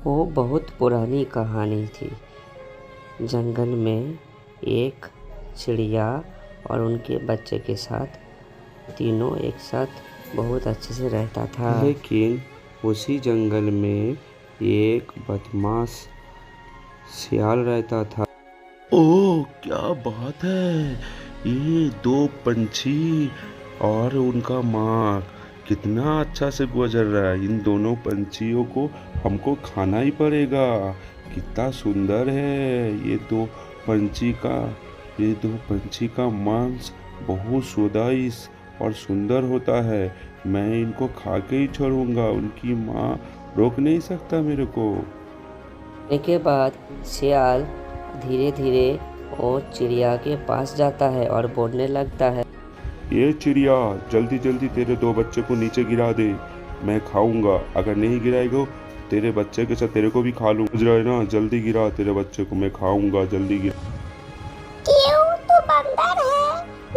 वो बहुत पुरानी कहानी थी। जंगल में एक चिड़िया और उनके बच्चे के साथ तीनों एक साथ बहुत अच्छे से रहता था। लेकिन उसी जंगल में एक बदमाश सियाल रहता था। ओह, क्या बात है! ये दो पंछी और उनका माँ कितना अच्छा से गुजर रहा है। इन दोनों पंछियों को हमको खाना ही पड़ेगा। कितना सुंदर है ये दो पंछी का मांस बहुत स्वादिष्ट और सुंदर होता है। मैं इनको खा के ही छोड़ूंगा। उनकी माँ रोक नहीं सकता मेरे को। खाने के बाद सियाल धीरे धीरे वो चिड़िया के पास जाता है और बोलने लगता है, ये चिड़िया, जल्दी जल्दी तेरे दो बच्चे को नीचे गिरा दे, मैं खाऊंगा। अगर नहीं गिराएगा तेरे बच्चे के साथ तेरे को भी खा लूं। समझ रहा है ना? जल्दी गिरा तेरे बच्चे को, मैं खाऊंगा। जल्दी गिरा। क्यों, तू बंदर है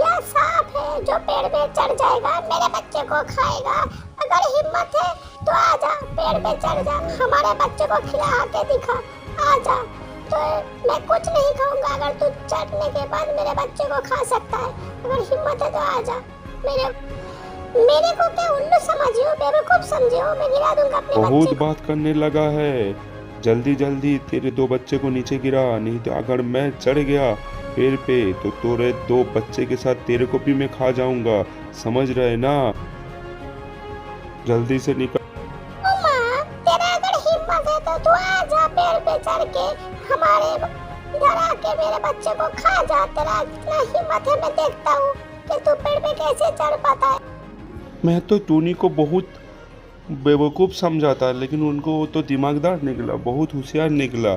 या सांप है जो पेड़ पे चढ़ जाएगा मेरे बच्चे को खाएगा? अगर हिम्मत है तो आजा, पेड़ पे चढ़ जा, हमारे बच्चे को खिला के दिखा। आजा, तो मैं कुछ नहीं खाऊंगा अगर तू चढ़ने के बाद मेरे बच्चे को खा सकता है। अगर हिम्मत है तो आजा। मेरे को क्या उल्लू समझियो, बेवकूफ समझियो? मैं गिरा दूंगा अपने बच्चे बहुत को। बात करने लगा है। जल्दी जल्दी तेरे दो बच्चे को नीचे गिरा, नहीं तो अगर मैं चढ़ गया पेड़ पे तो तेरे दो बच्चे के साथ तेरे को भी मैं खा जाऊंगा। समझ रहे ना? जल्दी से निकल। माँ, तेरा अगर हिम्मत है तो तू आजा, पेड़ पे चढ़ के हमारे इधर आके मेरे बच्चे को खा जा। तेरा इतना हिम्मत है, मैं देखता हूँ कि तू पेड़ पे कैसे चढ़ पाता है। मैं तो टूनी को बहुत बेवकूफ़ समझा था, लेकिन उनको वो तो दिमागदार निकला, बहुत होशियार निकला।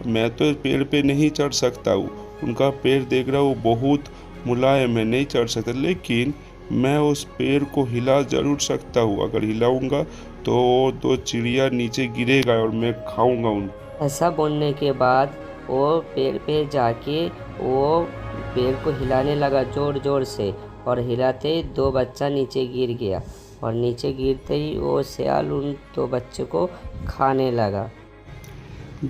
मैं तो पेड़ पे नहीं चढ़ सकता हूँ। उनका पेड़ देख रहा हूँ बहुत मुलायम है, नहीं चढ़ सकता। लेकिन मैं उस पेड़ को हिला ज़रूर सकता हूँ। अगर हिलाऊंगा तो दो चिड़िया नीचे गिरेगा और मैं खाऊंगा उनको। ऐसा बोलने के बाद वो पेड़ पे जाके वो पेड़ को हिलाने लगा जोर जोर से, और हिलाते ही दो बच्चा नीचे गिर गया, और नीचे गिरते ही वो सियाल उन दो बच्चे को खाने लगा।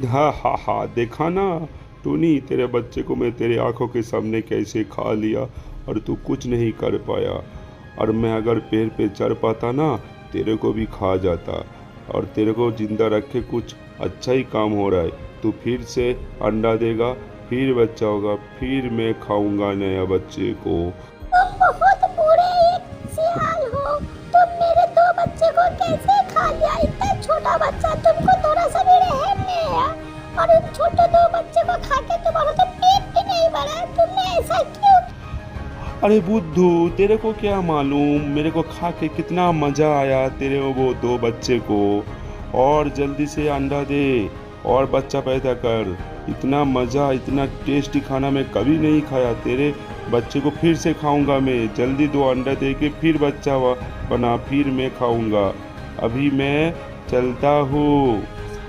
हाँ हाँ हाँ, देखा ना टूनी, तेरे बच्चे को मैं तेरे आंखों के सामने कैसे खा लिया और तू कुछ नहीं कर पाया। और मैं अगर पेड़ पे चढ़ पाता ना, तेरे को भी खा जाता। और तेरे को जिंदा रख के कुछ अच्छा ही काम हो रहा है। तू फिर से अंडा देगा, फिर बच्चा होगा, फिर मैं खाऊंगा नया बच्चे को। तुम बहुत बुरे एक सियाल हो। तुम मेरे दो बच्चे को कैसे खा लिया? इतना छोटा बच्चा, तुमको थोड़ा सा भी रहम नहीं आया। और उन छोटे दो बच्चे को खा के तुम्हारा तो पेट भी नहीं भरा। तुमने ऐसा क्यों? अरे बुद्धू, तेरे को क्या मालूम मेरे को खा के कितना मज़ा आया तेरे वो दो बच्चे को। और जल्दी से अंडा दे और बच्चा पैदा कर। इतना मज़ा, इतना टेस्टी खाना मैं कभी नहीं खाया। तेरे बच्चे को फिर से खाऊंगा मैं। जल्दी दो अंडा दे के फिर बच्चा बना, फिर मैं खाऊंगा। अभी मैं चलता हूँ,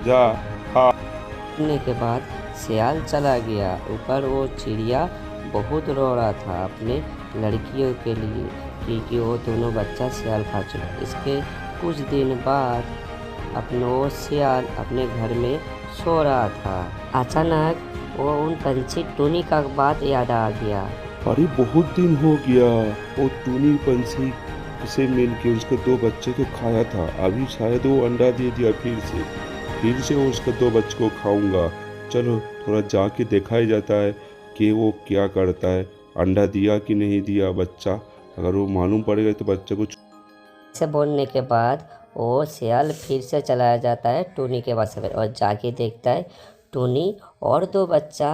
जा खा। खाने के बाद सियाल चला गया। ऊपर वो चिड़िया बहुत रो रहा था अपने लड़कियों के लिए, क्योंकि वो दोनों बच्चा सियाल खा चुका। इसके कुछ दिन बाद वो सियाल अपने घर में सो रहा था। अचानक वो उन पंछी टूनी का बात याद आ गया। अरे बहुत दिन हो गया वो टूनी पंछी से मिल के उसके दो बच्चे को खाया था। अभी शायद वो अंडा दे दिया फिर से वो उसके दो बच्चे को खाऊंगा। चलो थोड़ा जाके देखा ही जाता है कि वो क्या करता है, अंडा दिया कि नहीं दिया बच्चा। अगर वो मालूम पड़ेगा तो बच्चे को से बोलने के बाद वो सियाल फिर से चला जाता है टूनी के पास में, और जाके देखता है टूनी और दो बच्चा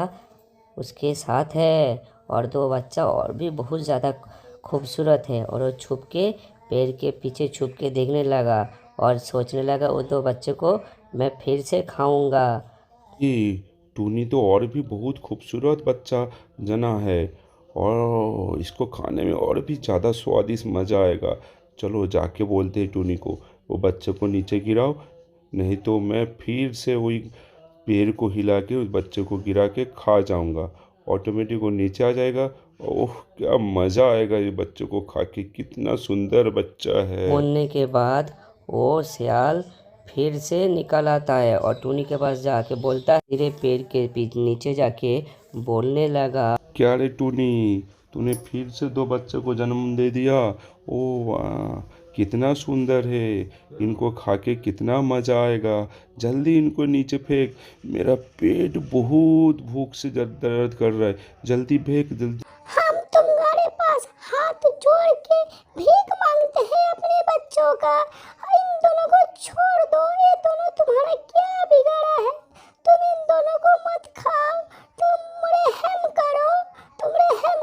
उसके साथ है, और दो बच्चा और भी बहुत ज़्यादा खूबसूरत है। और वो छुप के पेड़ के पीछे छुप के देखने लगा और सोचने लगा वो दो बच्चे को मैं फिर से खाऊंगा। ये टूनी तो और भी बहुत खूबसूरत बच्चा जना है, और इसको खाने में और भी ज़्यादा स्वादिष्ट मज़ा आएगा। चलो जाके बोलते हैं टूनी को वो बच्चे को नीचे गिराओ, नहीं तो मैं फिर से वही पेड़ को हिला के उस बच्चे को गिरा के खा जाऊंगा। ऑटोमेटिक वो नीचे आ जाएगा। ओह, क्या मज़ा आएगा ये बच्चे को खा के, कितना सुंदर बच्चा है। बोलने के बाद वो सियाल फिर से निकल आता है और टूनी के पास जाके बोलता है, धीरे पेड़ के नीचे जाके बोलने लगा, क्या रे टूनी, तूने फिर से दो बच्चों को जन्म दे दिया। ओ वाह, कितना सुंदर है, इनको खा के कितना मज़ा आएगा। जल्दी इनको नीचे फेंक, मेरा पेट बहुत भूख से दर्द कर रहा है। जल्दी फेंक जल्दी। हम तुम्हारे पास हाथ जोड़ के भीख मांगते हैं अपने बच्चों का। इन दोनों को छोड़ दो, ये दोनों तुम्हारा क्या बिगाड़ा है? तुम इन दोनों को मत खाओ, तुम रहम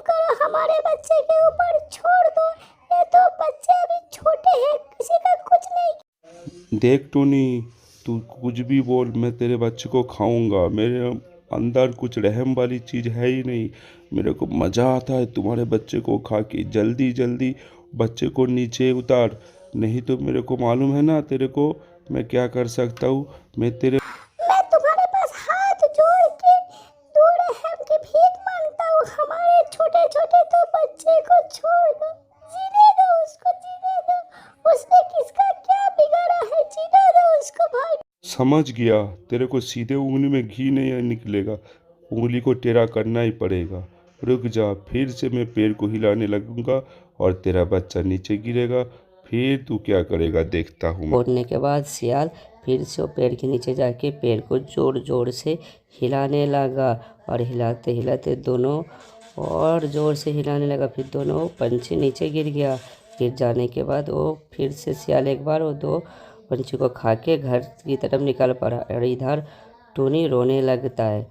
करो, हमारे बच्चे के ऊपर छोड़ दो। ये तो बच्चे अभी छोटे हैं, किसी का कुछ नहीं। देख टूनी, तू कुछ भी बोल, मैं तेरे बच्चे को खाऊंगा। मेरे अंदर कुछ रहम वाली चीज़ है ही नहीं। मेरे को मज़ा आता है तुम्हारे बच्चे को खा के। जल्दी जल्दी बच्चे को नीचे उतार, नहीं तो मेरे को मालूम है ना तेरे को मैं क्या कर सकता हूँ। मैं तुम्हारे पास हाथ जोड़ के दूर रहम की भीख मांगता हूँ। हमारे छोटे छोटे तो बच्चे को छोड़ दो, जीने दो उसको, जीने दो। उसने किसका क्या बिगाड़ा है? जीने दो उसको भाई। समझ गया, तेरे को सीधे उंगली में घी नहीं निकलेगा, उंगली को टेढ़ा करना ही पड़ेगा। रुक जा, फिर से मैं पैर को हिलाने लगूंगा और तेरा बच्चा नीचे गिरेगा। फिर तू क्या करेगा देखता हूँ मैं। बोलने के बाद सियाल फिर से वो पेड़ के नीचे जाके पेड़ को जोर जोर से हिलाने लगा और हिलाते हिलाते दोनों और ज़ोर से हिलाने लगा। फिर दोनों पंछी नीचे गिर गया। गिर जाने के बाद वो फिर से सियाल एक बार वो दो पंछी को खा के घर की तरफ निकल पड़ा और इधर टूनी रोने लगता है।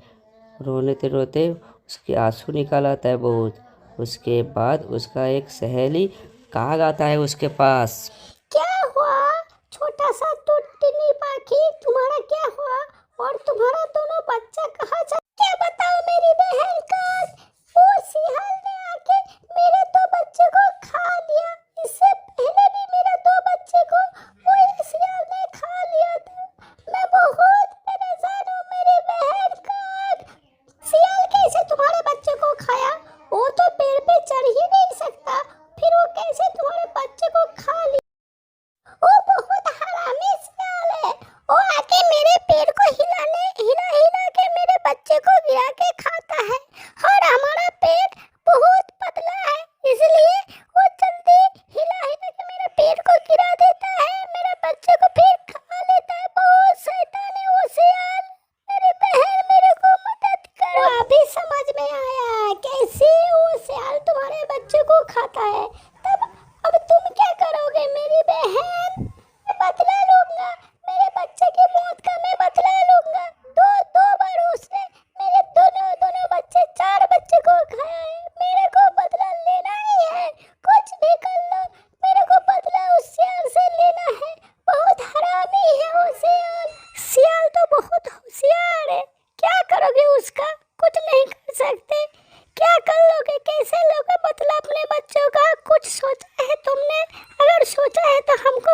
रोते रोते उसके आंसू निकल आता है बहुत। उसके बाद उसका एक सहेली काग आता है उसके पास। क्या हुआ छोटा सा टुनटुनी पाखी, तुम्हारा क्या हुआ? और तुम्हारा दोनों बच्चा कहाँ चल? क्या बताओ मेरी बहन का, वो सियाल ने आके मेरे दो बच्चे को खा लिया। इससे पहले भी मेरे दो बच्चे को वो सियाल ने खा लिया था। मैं बहुत परेशान हूँ मेरी बहन का। सियाल कैसे तुम्हारे बच्चे को खाया? वो तो पेड़ पे चढ़ ही नहीं सकता, फिर वो कैसे तुम्हारे बच्चे को खा लिया? वो बहुत हरामी सियाल है। वो आके मेरे पेड़ को हिला हिला के मेरे बच्चे को गिरा के खाता है। और हमारा पेड़ बहुत पतला है, इसलिए वो जल्दी हिला के मेरे पेड़ को गिरा देता है, मेरे बच्चे को फिर खा लेता है। बहुत शैतान है वो सियाल। मेरी बहन मेरे को मदद करो। अभी समझ में आया कैसे वो सियाल तुम्हारे बच्चे को खाता है। तब अब तुम क्या करोगे मेरी बहन? मैं बदला लूंगा, मेरे बच्चे की मौत का मैं बदला लूंगा। दो बार उसने मेरे दोनों बच्चे, 4 बच्चे को खाया है। मेरे को बदला लेना ही है, कुछ भी कर लो, मेरे को बदला उस सियाल से लेना है। बहुत हरामी है वो सियाल। सियाल तो बहुत होशियार है, क्या करोगे उसका? कुछ नहीं कर सकते। क्या कर लोगे, कैसे लोगे बदला अपने बच्चों का? कुछ सोचा है तुमने? अगर सोचा है तो हमको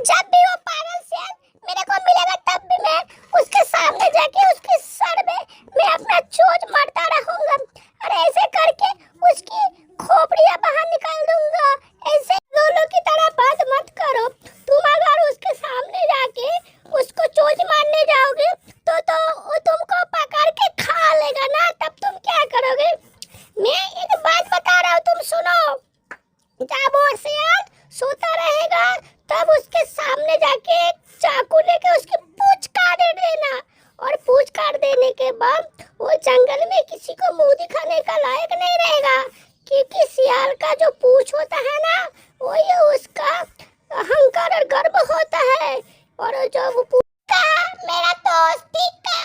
जब भी वो पागल सियाल मेरे को मिलेगा तब भी मैं उसके सामने जाके उसके सर में मैं अपना चोंच मारता रहूंगा और ऐसे करके उसकी खोपड़ियां बाहर निकाल दूंगा। ऐसे लोगों की तरह बात मत करो। तुम अगर उसके सामने जाके उसको चोंच मारने जाओगे तो वो तुमको पकड़ के खा लेगा ना, तब तुम क्या करोगे? मैं एक बात बता रहा हूँ, तुम सुनो। जब वो सियाल सोता रहेगा तब उसके सामने जाके चाकू लेके उसकी पूंछ काट देना और पूंछ काट देने के बाद वो जंगल में किसी को मुंह दिखाने का लायक नहीं रहेगा, क्योंकि सियाल का जो पूंछ होता है ना, वो ये उसका अहंकार और गर्व होता है। और जो वो पूंछ मेरा दोस्त टीका,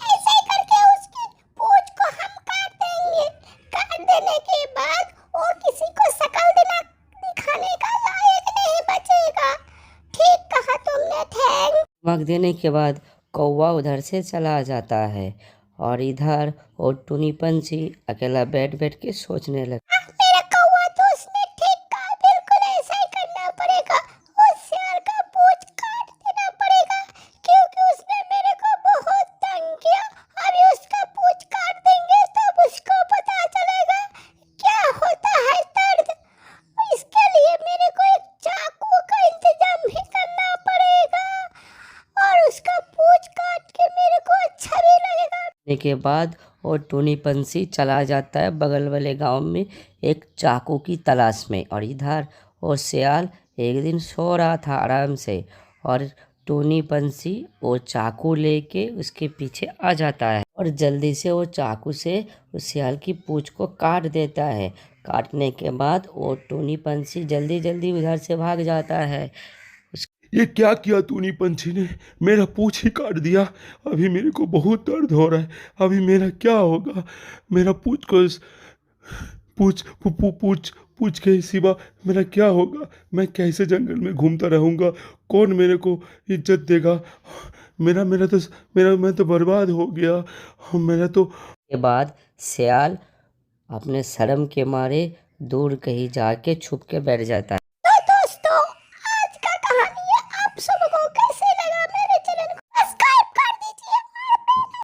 ऐसे ही करके उसकी पूंछ को हम काट देंगे। काट देने के बाद वो किसी को शकल दिखाने का लायक नहीं बचेगा। ठीक कहा तुमने, थैंक। धमक देने के बाद कौवा उधर से चला जाता है और इधर और टूनी पंछी अकेला बैठ के सोचने लगता। मेरा कौवा तो उसने ठीक कहा, बिल्कुल ऐसा ही करना पड़ेगा। उस सियाल का पूंछ काट देना पड़ेगा, क्योंकि उसने मेरे को बहुत तंग किया। अभी उसका पूंछ काट देंगे तब उसको पता चलेगा क्या होता है दर्द। इसके लिए मेरे को एक चाकू का इंतजाम भी करना पड़ेगा। करने के बाद वो टूनी पंछी चला जाता है बगल वाले गांव में एक चाकू की तलाश में। और इधर वो सियाल एक दिन सो रहा था आराम से, और टूनी पंछी वो चाकू लेके उसके पीछे आ जाता है और जल्दी से वो चाकू से उस सियाल की पूंछ को काट देता है। काटने के बाद वो टूनी पंछी जल्दी जल्दी उधर से भाग जाता है। ये क्या किया तूनी पंछी ने, मेरा पूंछ ही काट दिया। अभी मेरे को बहुत दर्द हो रहा है, अभी मेरा क्या होगा। मेरा पूंछ को पूछ पू, पू, पूछ पूछ के सिवा मेरा क्या होगा। मैं कैसे जंगल में घूमता रहूँगा, कौन मेरे को इज्जत देगा। मैं तो बर्बाद हो गया। मेरा तो के बाद सियाल अपने शर्म के मारे दूर कहीं जाके छुप के बैठ जाता है।